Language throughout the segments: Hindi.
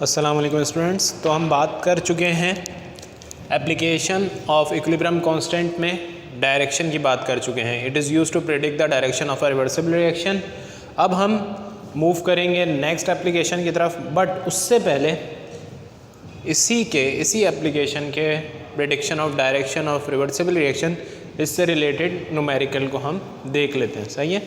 अस्सलाम वालेकुम स्टूडेंट्स। तो हम बात कर चुके हैं एप्लीकेशन ऑफ इक्विलिब्रियम कांस्टेंट में डायरेक्शन की बात कर चुके हैं। It is used to predict the direction of a reversible reaction. अब हम मूव करेंगे नेक्स्ट एप्लीकेशन की तरफ, बट उससे पहले इसी एप्लीकेशन के prediction of direction of reversible reaction इससे रिलेटेड न्यूमेरिकल को हम देख लेते हैं। सही है।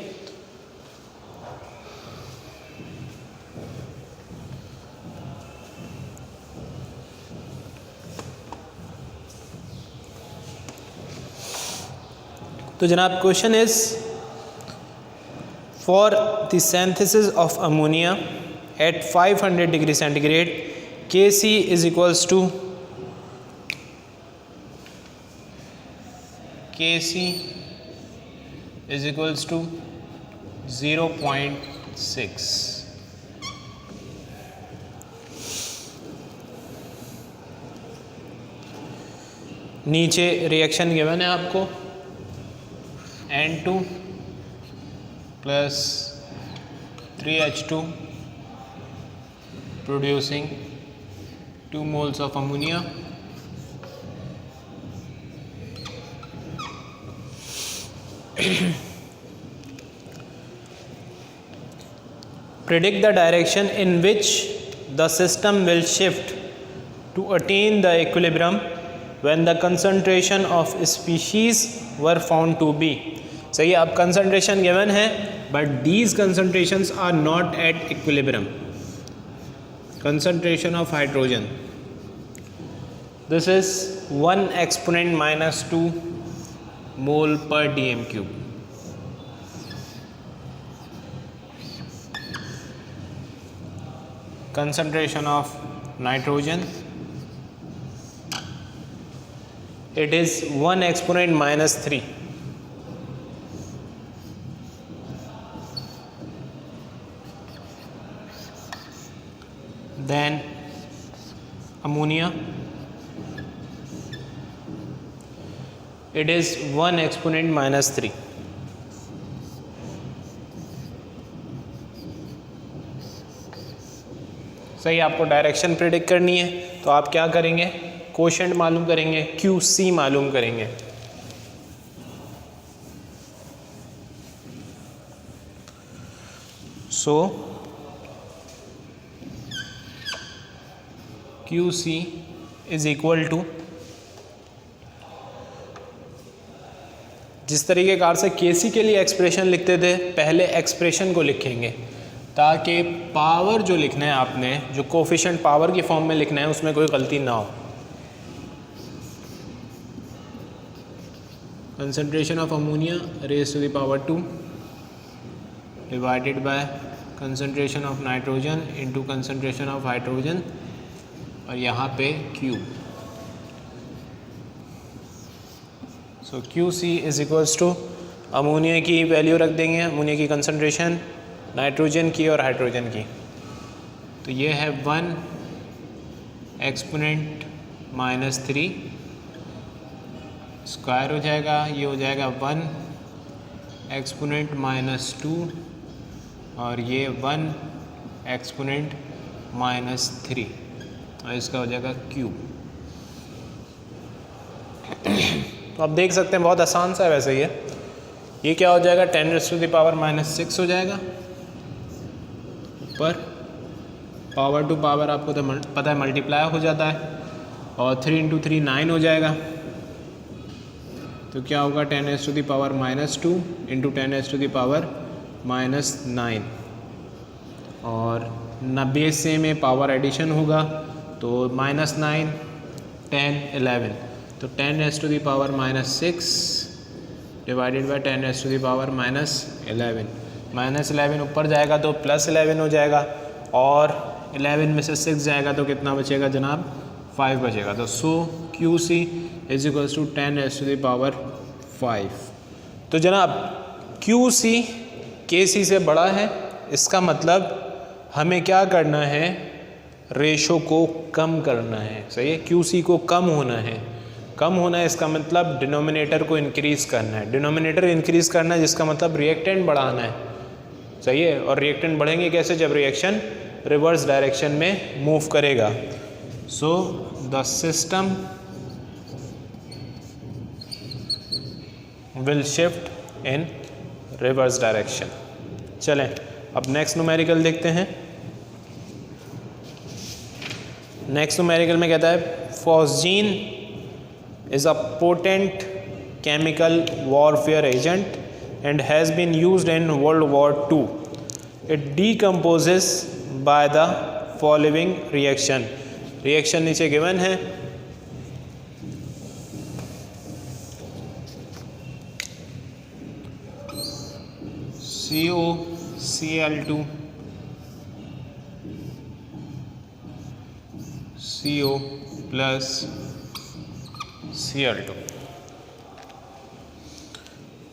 तो जनाब question is for the synthesis of ammonia at 500 degree centigrade Kc is equals to Kc is equals to 0.6। नीचे रिएक्शन गिवन है आपको N2 plus 3H2 producing 2 moles of ammonia. Predict the direction in which the system will shift to attain the equilibrium when the concentration of species were found to be. सही है। अब कंसंट्रेशन गिवन है but these concentrations are not at equilibrium. Concentration of hydrogen this is 1 exponent minus 2 mole per dm cube. Concentration of nitrogen it is 1 exponent minus 3. Then ammonia it is 1 exponent minus 3. सही, आपको डायरेक्शन प्रेडिक्ट करनी है तो आप क्या करेंगे, कोशेंट मालूम करेंगे, QC मालूम करेंगे। सो QC इज इक्वल टू, जिस तरीके कार से KC के लिए एक्सप्रेशन लिखते थे पहले एक्सप्रेशन को लिखेंगे ताकि पावर जो लिखना है आपने, जो कोफिशिएंट पावर की फॉर्म में लिखना है उसमें कोई गलती ना हो। concentration of ammonia raised to the power 2 divided by concentration of nitrogen into concentration of hydrogen और यहाँ पे Q। so QC is equals to ammonia की वैल्यू रख देंगे, अमोनिया की कंसंट्रेशन, नाइट्रोजन की और हाइड्रोजन की। तो ये है 1 एक्सपोनेंट माइनस 3 स्क्वायर हो जाएगा, ये हो जाएगा 1 एक्सपोनेंट माइनस 2 और ये 1 एक्सपोनेंट माइनस 3 और इसका हो जाएगा क्यूब। तो आप देख सकते हैं बहुत आसान सा है वैसे ये क्या हो जाएगा, 10⁻⁻⁶ हो जाएगा। ऊपर पावर टू पावर आपको तो पता है मल्टीप्लाई हो जाता है और 3 × 3 9 हो जाएगा। तो क्या होगा, 10⁻⁻² इंटू 10⁻⁻⁹ और 90 से में पावर एडिशन होगा तो -9 10 11, तो 10⁻⁻⁶ डिवाइडेड बाई 10⁻⁻11। -11 ऊपर जाएगा तो +11 हो जाएगा और 11 में से 6 जाएगा तो कितना बचेगा जनाब, 5 बचेगा। तो सो QC इज इक्वल्स टू 10⁻5। तो जनाब QC KC से बड़ा है, इसका मतलब हमें क्या करना है, रेशो को कम करना है। सही है, QC को कम होना है। कम होना है इसका मतलब डिनोमिनेटर को इंक्रीज़ करना है। डिनोमिनेटर इंक्रीज़ करना है जिसका मतलब रिएक्टेंट बढ़ाना है। सही है, और रिएक्टेंट बढ़ेंगे कैसे, जब रिएक्शन रिवर्स डायरेक्शन में मूव करेगा। So the system will shift in reverse direction. चलें अब नेक्स्ट न्यूमेरिकल देखते हैं। नेक्स्ट न्यूमेरिकल में कहता है phosgene is a potent chemical warfare agent and has been used in World War II. It decomposes by the following reaction. Reaction नीचे given है। COCl2 CO plus Cl2।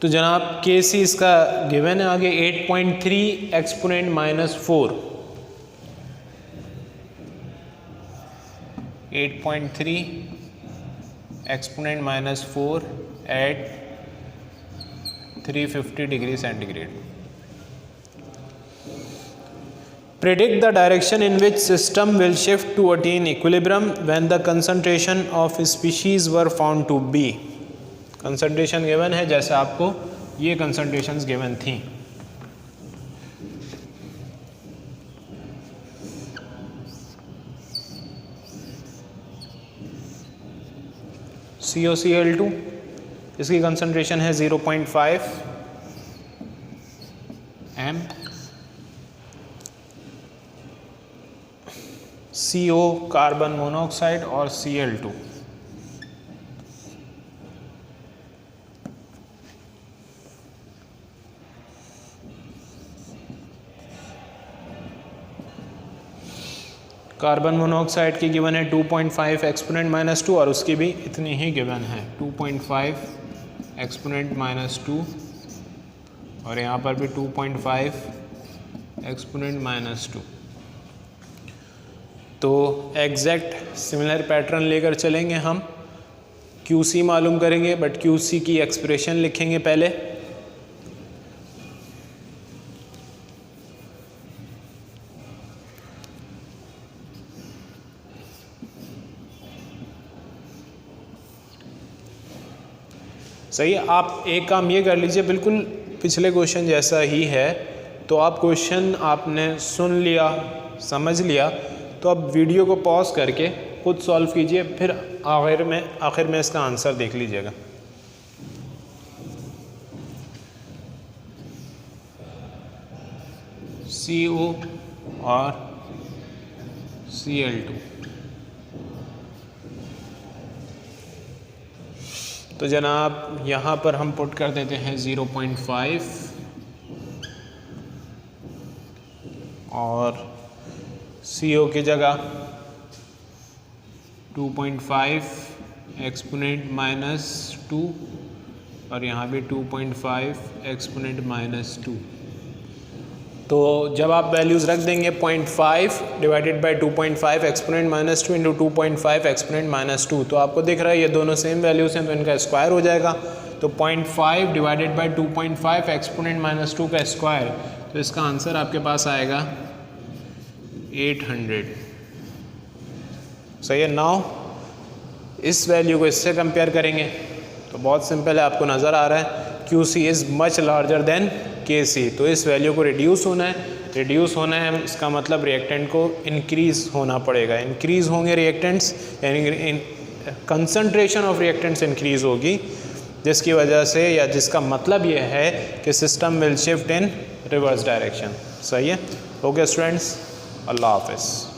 तो जनाब KC इसका गिवन है आगे 8.3 exponent -4, 8.3 exponent -4 at 350 degree centigrade. Predict the direction in which system will shift to attain equilibrium when the concentration of species were found to be। Concentration given है, जैसे आपको ये कंसंट्रेशंस गिवन थी। COCl2 इसकी कंसंट्रेशन है 0.5 m। CO कार्बन मोनोऑक्साइड और Cl2। कार्बन मोनोऑक्साइड की गिवन है 2.5 एक्सपोनेंट -2 और उसकी भी इतनी ही गिवन है 2.5 एक्सपोनेंट -2 और यहाँ पर भी 2.5 एक्सपोनेंट -2। तो एग्जैक्ट सिमिलर पैटर्न लेकर चलेंगे हम। QC मालूम करेंगे बट QC की एक्सप्रेशन लिखेंगे पहले। सही है। आप एक काम ये कर लीजिए, बिल्कुल पिछले क्वेश्चन जैसा ही है। तो आप क्वेश्चन आपने सुन लिया, समझ लिया, तो अब वीडियो को पॉज करके खुद सॉल्व कीजिए, फिर आखिर में इसका आंसर देख लीजिएगा। CO और Cl2। तो जनाब यहाँ पर हम पुट कर देते हैं 0.5 और CO की जगह 2.5 एक्सपोनेंट -2 और यहाँ भी 2.5 एक्सपोनेंट -2। तो जब आप वैल्यूज़ रख देंगे 0.5 divided by 2.5 exponent -2 into 2.5 exponent -2, तो आपको दिख रहा है ये दोनों सेम वैल्यूज़ हैं तो इनका स्क्वायर हो जाएगा। तो 0.5 डिवाइडेड बाई 2.5 एक्सपोनेंट -2 का स्क्वायर, तो इसका आंसर आपके पास आएगा 800। सही है। नाउ इस वैल्यू को इससे कंपेयर करेंगे तो बहुत सिंपल है, आपको नज़र आ रहा है QC is much larger than KC। तो इस वैल्यू को रिड्यूस होना है, इसका मतलब रिएक्टेंट को इंक्रीज़ होना पड़ेगा। इंक्रीज़ होंगे रिएक्टेंट्स, यानी कंसंट्रेशन ऑफ रिएक्टेंट्स इंक्रीज़ होगी, जिसकी वजह से या जिसका मतलब ये है कि system will shift in reverse direction. सही है। ओके स्टूडेंट्स, अल्लाह हाफिज़।